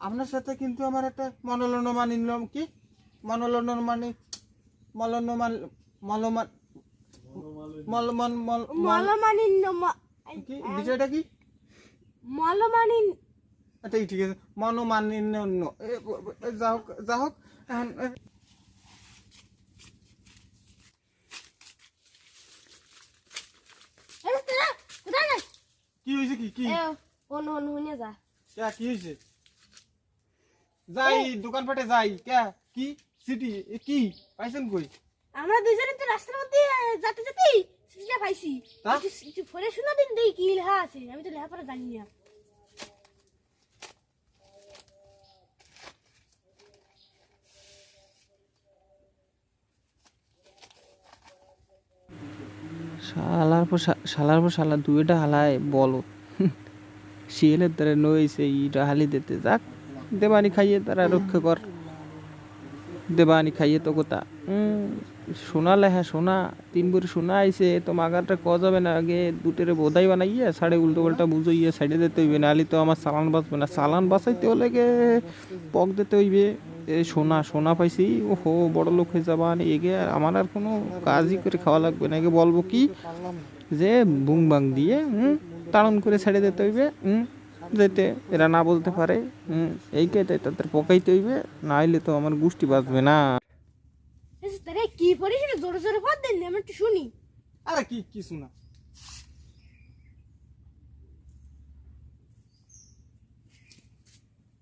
আপনার সাথে কিন্তু আমার একটা মনোলনমান নিলাম কি মনোলনমানি মলনমান মলমান মলমান মলমানিন্য কি বিষয়টা কি? মলমানিন আচ্ছা ঠিক আছে মনোমানিন্য যা হোক এখন কি হয়েছে কি কি হন হন হুনে যা क्या কি হয়েছে? যাই দোকান পাটে যাই কে কি সিটি কি পাইছেন কই? আমরা দুইজনে তো রাস্তার মধ্যে যেতে যেতেই সিটিটা পাইছি তা? একটু ফোনে শোনা দিন দেই কি লেখা আছে আমি তো লেখাপড়া জানি না। শালার পর শালা দুইটা হালায় বলো শিয়ালের দ্বারা নইছে ইটা হালি দিতে যাক দেবানি খাইয়ে তারা রক্ষা কর দেবানি খাইয়ে তো কোথা সোনা লেহা সোনা 3 ভরি সোনা আইছে তো মাগারটা ক যাবে না আগে দুটেরে বোধাই বানাইয়া সাড়ে উল্টো পাল্টা বুঝাইয়া সাইডে দিতে হইবে নাহলে তো আমার চালান বাঁচবে না চালান বাঁচাইতে হলে গে পক দিতে হইবে এই সোনা সোনা পাইছি ওহো বড় লোক হয়ে যাবা এগে আমার আর কোনো কাজই করে খাওয়া লাগবে না এগে বলবো কি যে বুং বাং দিয়ে তাড়ন করে ছেড়ে দিতে হইবে যেতে এরা না বলতে পারে এই কেটে তাদের পকাইতে হইবে না হইলে তো আমার গোষ্ঠী বাঁচবে না। তারে কি পড়িস জোরে জোরে পড় দেন আমি একটু শুনি। আরে কি কি শোনা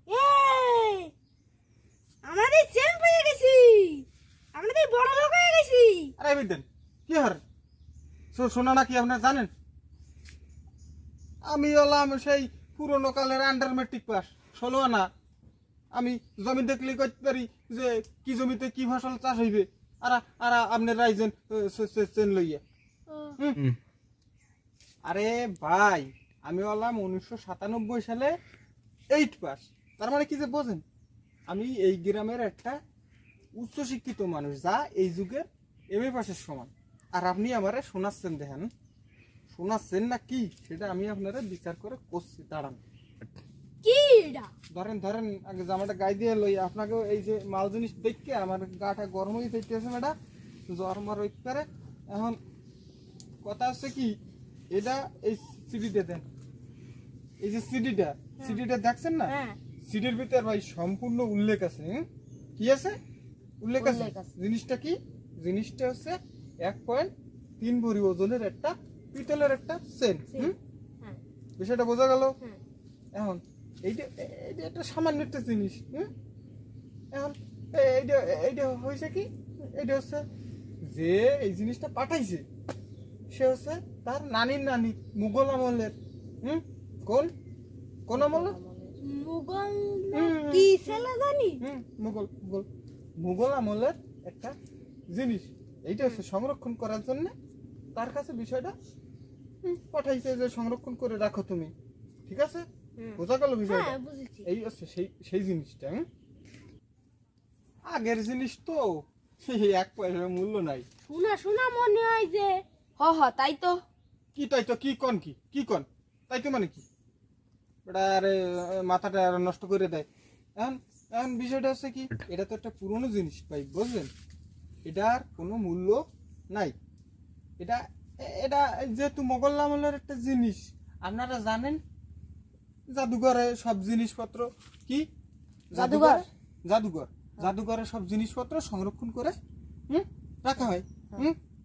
এই আমাদের চেন পেয়ে গেছি আমাদের বড় লোক হয়ে গেছি। আরে বিদেন কি হর শোনা না কি আপনারা জানেন? আমি হলাম সেই পুরনো কালের আন্ডার ম্যাট্রিক পাস 16 আনা। আমি জমি দেখলে কইতে পারি যে কি জমিতে কি ফসল চাষ হইবে আর আর আপনার রাইজেন চেন লইয়া। আরে ভাই আমি হলাম 1997 সালে 8 পাস। তার মানে কি যে বোঝেন আমি এই গ্রামের একটা উচ্চ শিক্ষিত মানুষ যা এই যুগের এমএ পাসের সমান। আর আপনি আমারে শোনাচ্ছেন দেখেন শোনাচ্ছেন না কি সেটা আমি আপনারা বিচার করে করছি দাঁড়ান। কি এটা ধরেন ধরেন আগে জামাটা গায়ে দিয়ে লই আপনাকে এই যে মাল জিনিস দেখে আমার গাটা গরম হয়ে যাইতেছে ম্যাডা জ্বর মার হইতে পারে। এখন কথা হচ্ছে কি এটা এই সিডিটা দেন এই যে সিডিটা দেখছেন না সিডির ভিতরে ভাই সম্পূর্ণ উল্লেখ আছে। কি আছে? উল্লেখ আছে। জিনিসটা কি? জিনিসটা হচ্ছে 1.3 ভরি ওজনের একটা পিতলের একটা চেন। বিষয়টা বোঝা গেল? এখন এইটা এইটা একটা সামান্য একটা জিনিস। এখন এইটা এইটা হয়েছে কি এইটা হচ্ছে যে এই জিনিসটা পাঠাইছে সে হচ্ছে তার নানির নানি মুঘল আমলের কোন কোন আমলের মুঘল কি ছিল জানি মুঘল মুঘল মুঘল আমলের একটা জিনিস। এইটা হচ্ছে সংরক্ষণ করার জন্য তার কাছে বিষয়টা পাঠাইছে যে সংরক্ষণ করে রাখো তুমি। ঠিক আছে বোঝা গেল বিষয়টা? এই হচ্ছে সেই সেই জিনিসটা। আগের জিনিস তো 1 পয়সার মূল্য নাই। শোনা শোনা মনে হয় যে তাই তো কি তাই তো কি কন কি কি কন তাই তো মানে কি এটা আরে মাথাটা আর নষ্ট করে দেয়। এখন এখন বিষয়টা হচ্ছে কি এটা তো একটা পুরনো জিনিস ভাই বুঝলেন এটার কোনো মূল্য নাই। এটা এটা যেহেতু মোগল আমলের একটা জিনিস আপনারা জানেন জাদুঘরে সব জিনিসপত্র কি জাদুঘর জাদুঘর জাদুঘরে সব জিনিসপত্র সংরক্ষণ করে রাখা হয়।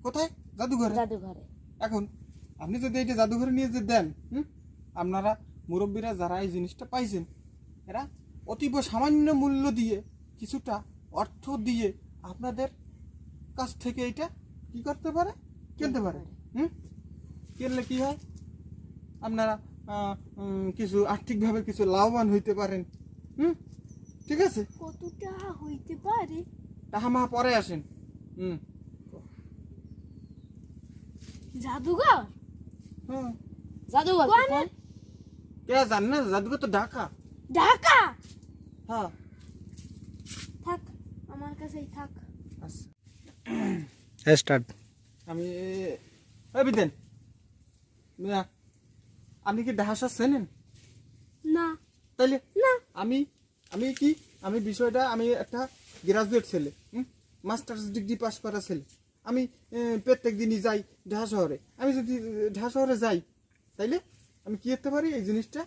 কোথায়? জাদুঘরে। জাদুঘরে। এখন আপনি যদি এইটা জাদুঘরে নিয়ে যে দেন আপনারা মুরব্বীরা যারা এই জিনিসটা পাইছেন এরা অতীব সামান্য মূল্য দিয়ে কিছুটা অর্থ দিয়ে আপনাদের কাছ থেকে এটা কি করতে পারে কিনতে পারে। কিনলে কি হয় আপনারা কিছু আর্থিকভাবে কিছু লাভবান হইতে পারেন। ঠিক আছে কত টাকা হইতে পারে টাকা মা পরে আসেন। জাদুঘর হ্যাঁ জাদুঘর কে জানেন না জাদুঘর তো ঢাকা ঢাকা। হ্যাঁ থাক আমার কাছেই থাক। আচ্ছা স্টার্ট আমি বিদেন আপনি কি ঢাকা চেনেন? না তাইলে না আমি আমি কি আমি বিষয়টা আমি একটা গ্রাজুয়েট ছেলে, মাস্টার্স ডিগ্রি পাস করা ছেলে। আমি প্রত্যেক দিনই যাই ঢাকা শহরে। আমি যদি ঢাকা শহরে যাই তাইলে আমি কি করতে পারি, এই জিনিসটা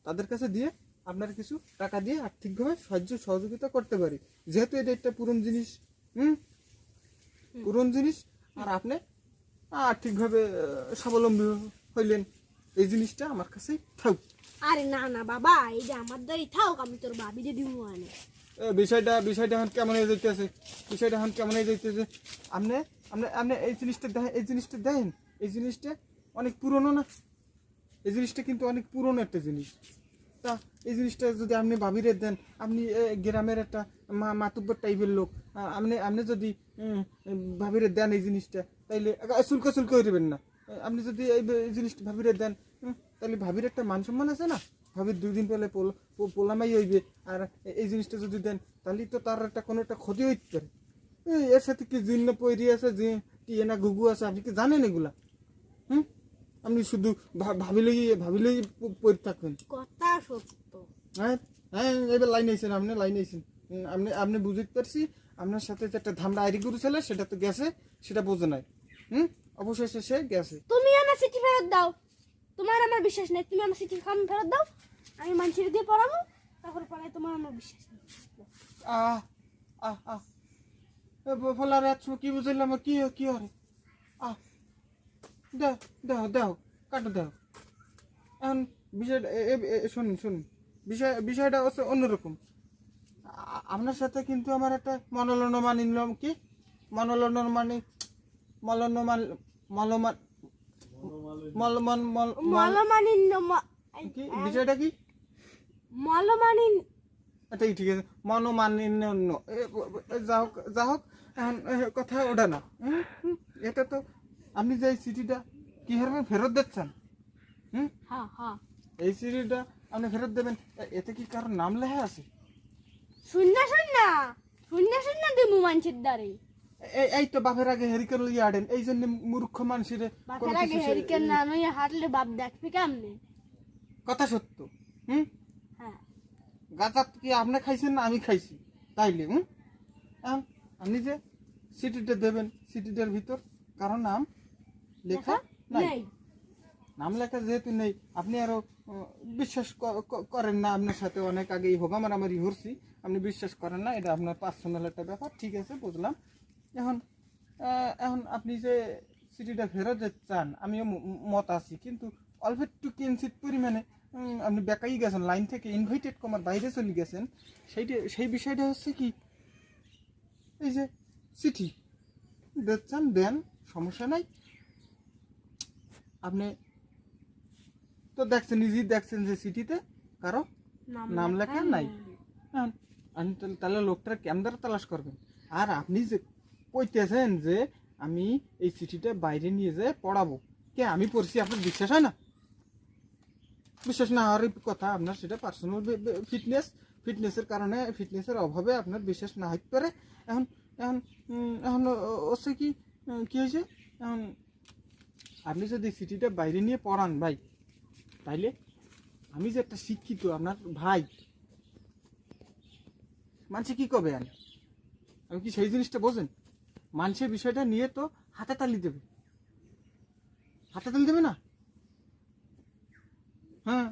তাদের কাছে দিয়ে আপনার কিছু টাকা দিয়ে আর্থিকভাবে সাহায্য সহযোগিতা করতে পারি, যেহেতু এটা একটা পুরনো জিনিস। পুরনো জিনিস, আর আপনি আর্থিকভাবে স্বাবলম্বী হইলেন। এই জিনিসটা আমার কাছেই থাক। আরে না না বাবা, এই যে আমার দ্বারাই থাক, আমি তোর ভাবি যে দিব আনে। বিষয়টা এখন কেমন হয়ে যাইতেছে, বিষয়টা এখন কেমন হয়ে যাইতেছে। আপনি আপনি আপনি এই জিনিসটা দেখেন, এই জিনিসটা দেখেন, এই জিনিসটা অনেক পুরনো না? এই জিনিসটা কিন্তু অনেক পুরনো একটা জিনিস। তা এই জিনিসটা যদি আপনি ভাবিরে দেন, আপনি গ্রামের একটা মাতুব্বর টাইপের লোক, আপনি যদি ভাবিরে দেন এই জিনিসটা, তাইলে শুল্ক হইবেন না। আপনি যদি এই জিনিসটা ভাবিরে দেন, তাহলে ভাবির একটা মান সম্মান আছে না? ভাবির 2 দিন পরে পোলামাই হইবে। আর এই জিনিসটা যদি দেন তাহলে তো তার একটা কোনো একটা ক্ষতি হইতে পারে। এর সাথে কি জিন্ন পৈরি আছে, যে টিএনা ঘুঘু আছে, আপনি কি জানেন এগুলা? আপনি শুধু ভাবিলেই পড়ে থাকবেন। কথা সত্য। হ্যাঁ হ্যাঁ, এবার লাইন আইছেন, আপনি লাইন আইছেন। আপনি বুঝতে পারছি, আপনার সাথে যে একটা ধামড়া আইরি গরু ছিল সেটা তো গেছে, সেটা বোঝে নাই। অবশেষে সে গেছে। তুমি আমার চিঠি ফেরত দাও। তোমার আমার বিশ্বাস নেই, তুমি আমার চিঠি খাম ফেরত দাও, আমি মানুষের দিয়ে পড়াবো, তারপর পড়াই তোমার আমার বিশ্বাস নেই। আহ আহ আহ ফলার কি বুঝলাম, কি কি হরে? আহ দেও দেও দেও কাটো দেও। এখন বিষয়টা শুনুন, বিষয়টা হচ্ছে অন্যরকম। আপনার সাথে কিন্তু আমার একটা মনোলনমান নিলাম, কি মনোলনমান মানে মলনমান মলমান মলমান মলমানিন্য কি বিষয়টা কি? মলমানিন আচ্ছা ঠিক আছে, মনোমালিন্য। যা হোক এখন কথা ওটা না। এটা তো আপনি যে চিঠিটা কি হারবেন ফেরত দিচ্ছেন, হ্যাঁ হ্যাঁ, এই চিঠিটা আপনি ফেরত দেবেন, এতে কি কারোর নাম লেখা আছে? শূন্য দিমু মানুষের দ্বারে। এই তো বাপের আগে হেরিকেন লইয়া আড়েন, এই জন্য মূর্খ মানুষের বাপের আগে হেরিকেন না নইয়া হাঁটলে বাপ দেখবে কেমনে? কথা সত্য। হ্যাঁ, গাঁজা কি আপনি খাইছেন না আমি খাইছি? তাইলে এখন আপনি যে সিটিটা দেবেন, সিটিটার ভিতর কারো নাম লেখা নাই। নেই। নাম লেখা যেহেতু নেই, আপনি আরো বিশ্বাস করেন না। আপনার সাথে অনেক আগেই হোক আমার হরছি, আপনি বিশ্বাস করেন না, এটা আপনার পার্সোনাল একটা ব্যাপার। ঠিক আছে, বুঝলাম। এখন আপনি যে সিটিটা ফেরত যেতে চান, আমিও মত আছি, কিন্তু অল্প একটু কিঞ্চিত পরিমাণে আপনি বেকাই গেছেন, লাইন থেকে ইনভাইটেড কমার বাইরে চলে গেছেন। সেই বিষয়টা হচ্ছে কি, এই যে চিঠি দিচ্ছেন, দেন, সমস্যা নাই। আপনি তো দেখছেন, নিজেই দেখছেন যে চিঠিতে কারো নাম লেখা নাই। তাহলে লোকটার কেমন তালাশ করবেন? আর আপনি যে কইতেছেন যে আমি এই চিঠিটা বাইরে নিয়ে যেয়ে পড়াবো, কে আমি পড়ছি, আপনার বিশ্বাস হয় না? বিশ্বাস না হওয়ার কথা আপনার, সেটা পার্সোনাল ফিটনেসের কারণে, ফিটনেসের অভাবে আপনার বিশ্বাস না হইতে পারে। এখন এখন এখন হচ্ছে কি হয়েছে, এখন আপনি যদি চিঠিটা বাইরে নিয়ে পড়ান ভাই, তাইলে আমি যে একটা শিক্ষিত আপনার ভাই, মানুষে কি কবে আমি কি সেই জিনিসটা বোঝেন? মানুষের বিষয়টা নিয়ে তো হাতে তালি দেবে না? হ্যাঁ,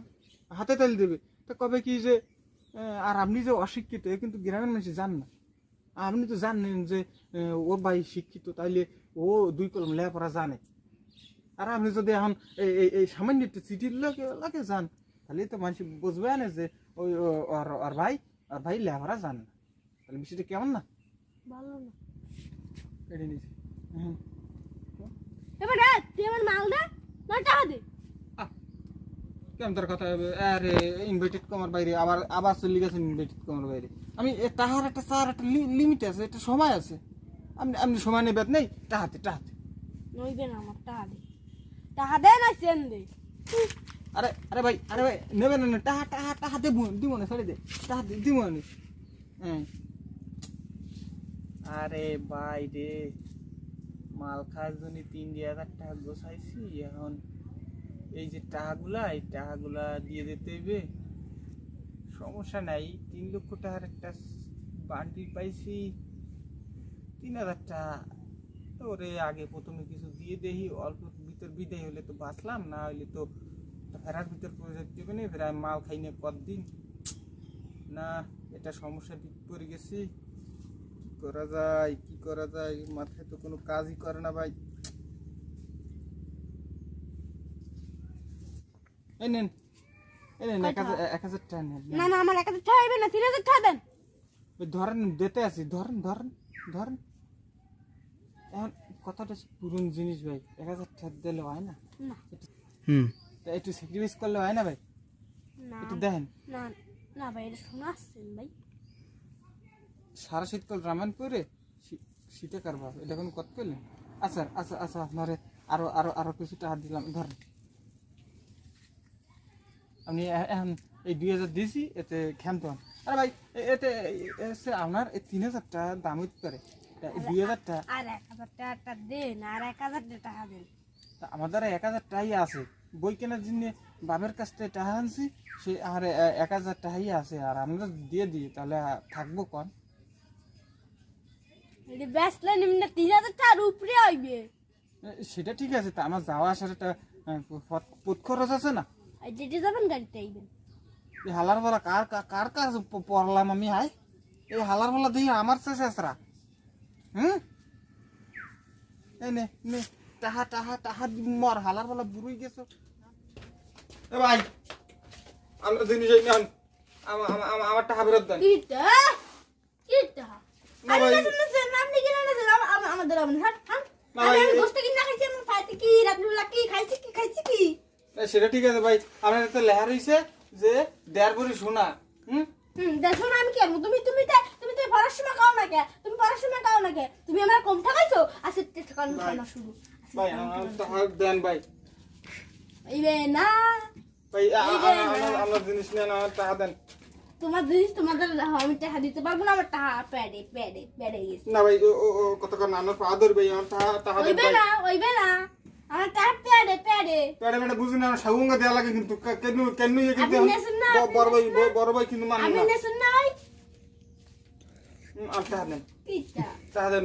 হাতে তালি দেবে। তো কবে কি যে আর আপনি যে অশিক্ষিত, কিন্তু গ্রামের মানুষ জান না। আপনি তো জানেন যে ওর ভাই শিক্ষিত, তাইলে ও 2 কলম লেখাপড়া জানে। আর আপনি যদি এখন এই সামান্য একটু চিঠির লাগে যান, তাহলে তো মানুষ বুঝবে না যে ওই আর ভাই লেখাপড়া জান না। তাহলে বিষয়টা কেমন না? ভালো না। কেটে নিয়েছি। এবার তুই আমার মাল দে, না টাকা দে। কেমন তোর কথা? আরে ইনভাইটেড কমার বাইরে আবার চলে গেছেন ইনভাইটেড কমার বাইরে। আমি তাহার একটা লিমিট আছে, একটা সময় আছে। আপনি সময় নেবেন নেই, টাহাতে নইবে না, আমার টাকা দে। টাকা দে না চেন দে। আরে ভাই নেবেন না, টাহা দিব না, ছাড়ি দে, টাহা দিব না। হ্যাঁ, আরে ভাই রে, মাল খাওয়ার জন্য 3,000 টাকা গোছাইছি। এখন এই যে টাকাগুলা, এই টাকাগুলা দিয়ে দিতে হইবে। সমস্যা নাই, 3 লক্ষ টাকার একটা বান্ডিল পাইছি, 3,000 টাকা ওরে আগে প্রথমে কিছু দিয়ে দেখি, অল্প ভিতর বিদায় হলে তো বাঁচলাম, না হইলে তো ফেরার ভিতর প্রজেক্ট দেবে না, ফেরার মাল খাই না কতদিন। না এটা সমস্যা দিক পড়ে গেছি, কি করা যায় কি করা যায়, মাথায় তো কোনো কাজই করে না ভাই। এই নেন, এই নেন 1,000 টাকা নেন। না না আমার 1,000 টাকা হইবে না, 3,000 টাকা দেন। ওই ধরেন দিতে আছি, ধরেন ধরেন ধরেন। এখন কথাটা পুরন জিনিস ভাই, 1,000 টাকা দিলে হয় না? না তা একটু স্যাক্রিফাইস করলে হয় না ভাই? না একটু দেখেন, না না ভাই, এটা শোনা আসছেন ভাই। সারা শীতকাল রামায়ণ পড়ে শীতে কারবার, এটা কোনো কথা করলেন? আচ্ছা আচ্ছা আচ্ছা, আপনারে আরো আরো আরো কিছু টাকা দিলাম, ধরেন। আপনি এখন এই 2,000 দিয়েছি, এতে ক্ষান্ত হন। আরে ভাই এতে আপনার এই 3,000 টাকা দাম হইতে পারে, 2,000 টাকা আর 1,000 টাকাটা দেন, আর 1,000 টাকা দেন। তা আমাদের 1,000 টাকাই আছে, বই কেনার জন্য বাবার কাছ থেকে টাকা আনছি, সে আর 1,000 টাকাই আছে, আর আমরা দিয়ে দিই তাহলে থাকবো কন? যদি বেচলে নিম্নে 3,000 টাকার উপরে হইবে। সেটা ঠিক আছে, তা আমার যাওয়া আসার একটা পথ খরচ আছে না? আর যেটা যাবেন গাড়িতে আইবেন। এই হালার বলা কার কার কাছে পড়লাম আমি? হাই, এই হালার বলা দেখি আমার শেষ আসরা। এই নে নে টাহা টাহা টাহা মর, হালার বলা বুড়ুই গেছো। এ ভাই আমরা জিনিস নেন, আমার টাকা ফেরত দেন। কিটা কিটা না ভাই, আপনি কি না আমাদের আপনি হাট হাট না ভাই, আমি গোস্ত কিনা খাইছি, আমি খাইতে কি রাতবেলা কি খাইছি কি। সেটা ঠিক আছে ভাই, আপনার তো লেহার হইছে যে দেড় ভরি সোনা। দেখো না আমি কেমন, তুমি তুমি তুমি তো পড়াশোনা খাও না কে, তুমি পড়াশোনা খাও না কে, তুমি আমার কম ঠাকাইছো। আচ্ছা ঠকানো খাওয়া শুরু। ভাই আমার টাকা দেন ভাই, এইবে না ভাই আমার জিনিস নেন, আমার টাকা দেন। তোমার জিনিস তোমাদের আমি টাকা দিতে পারবো না, আমার টাকা পেড়ে গেছে। না ভাই ও কত কার নানার পা ধর ভাই, আমার টাকা দেন ভাই। ওইবে না আমার টাকা পেড়ে পেড়ে পেড়ে বুঝি না, সাগুঙ্গা দেওয়া লাগে কিন্তু, কেন কেন ইয়ে কিন্তু আপনি নেছেন না, বড় ভাই কিন্তু মানে আমি না। নেছেন না ওই আমার টাকা দেন, পিটা টাকা দেন,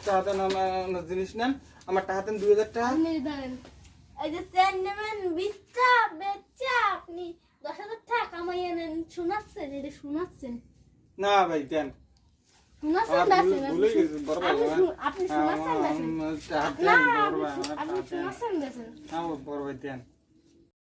টাকা দেন, আমার জিনিস নেন, আমার টাকা দেন 2,000 টাকা। আপনি ধরেন এই যে চেন নেবেন বিচ্চা বেচ্চা, আপনি 10,000 টাকা কামাইয়ে নেন। শোনাচ্ছেন, এটা শোনাচ্ছেন না ভাই দেন, শোনাচ্ছেন আমার বেছেন ভুলে গেছি বড় ভাই, আপনি শোনাচ্ছেন বেছেন টাকা না, দেন বড় ভাই, আমার আপনি টাকা দেন। শোনাচ্ছেন বেছেন। হ্যাঁ বড় ভাই দেন।